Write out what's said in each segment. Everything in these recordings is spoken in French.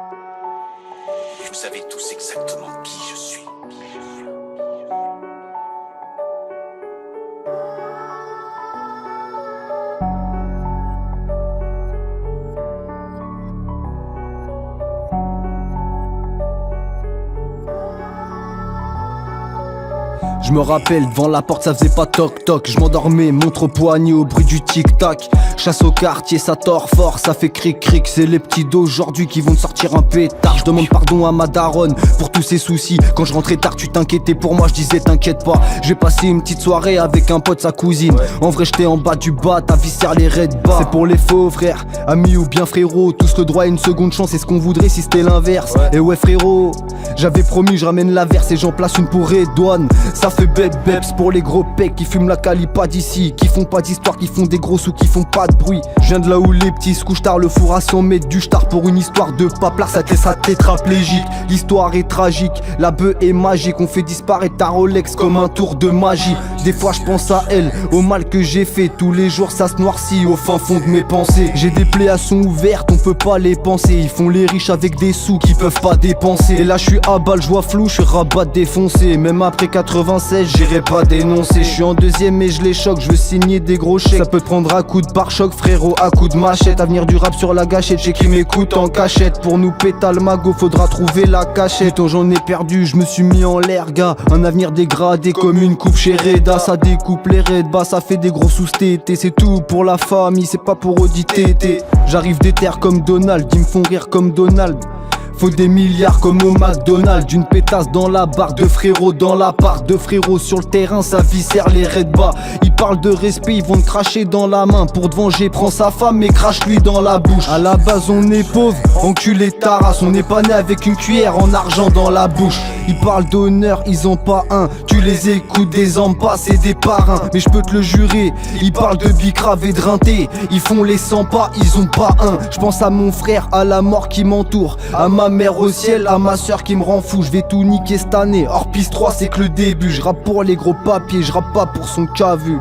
Vous savez tous exactement qui je suis. Je me rappelle, devant la porte ça faisait pas toc toc. Je m'endormais, montre au poignet au bruit du tic tac. Chasse au quartier, ça tord fort, ça fait cric cric. C'est les petits d'aujourd'hui qui vont te sortir un pétard. Je demande pardon à ma daronne pour tous ces soucis. Quand je rentrais tard tu t'inquiétais pour moi, je disais t'inquiète pas. J'ai passé une petite soirée avec un pote, sa cousine. En vrai j'étais en bas du bas, ta vie serre les raids bas. C'est pour les faux frères, amis ou bien frérot. Tous le droit à une seconde chance, c'est ce qu'on voudrait si c'était l'inverse. Et ouais frérot, j'avais promis je ramène la verse et j'en place une pour Redouane. Ça fait beps pour les gros pecs qui fument la cali pas d'ici, qui font pas d'histoire, qui font des gros sous, qui font pas de bruit. Je viens de là où les petits se couchent tard, le four à 100 mètres du star pour une histoire de paplard, ça te laisse à tétraplégique. L'histoire est tragique, la bœuf est magique, on fait disparaître ta Rolex comme un tour de magie. Des fois je pense à elle, au mal que j'ai fait, tous les jours ça se noircit au fin fond de mes pensées. J'ai des plaies à son ouvertes, on peut pas les penser, ils font les riches avec des sous qu'ils peuvent pas dépenser. Et là je suis à balle, je vois flou, je suis rabat défoncé, même après 96 j'irai pas dénoncer. Je suis en deuxième et je les choque, je veux signer des gros chèques. Ça peut te prendre à coup de pare-choc frérot, à coup de machette. Avenir du rap sur la gâchette, j'ai qui m'écoute en cachette. Pour nous péter le magot, faudra trouver la cachette. Tant j'en ai perdu, je me suis mis en l'air gars. Un avenir dégradé comme une coupe chez Reda. Ça découpe les raids bas, ça fait des gros sous-tétés. C'est tout pour la famille, c'est pas pour auditer. J'arrive des terres comme Donald, ils me font rire comme Donald. Faut des milliards comme au McDonald's. D'une pétasse dans la barre, de frérots dans l'appart, de frérots sur le terrain, ça viscère les raids bas. Ils parlent de respect, ils vont te cracher dans la main. Pour te venger, prends sa femme et crache-lui dans la bouche. À la base on est pauvre, enculé ta race. On n'est pas né avec une cuillère en argent dans la bouche. Ils parlent d'honneur, ils ont pas un. Tu les écoutes, des ampas, c'est des parrains. Mais je peux te le jurer, ils parlent de bicrave et de rinté. Ils font les 100 pas, ils ont pas un. Je pense à mon frère, à la mort qui m'entoure, à ma mère au ciel, à ma soeur qui me rend fou. Je vais tout niquer cette année, hors piste 3 c'est que le début. Je rappe pour les gros papiers, je rappe pas pour son cavu.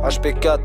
HP4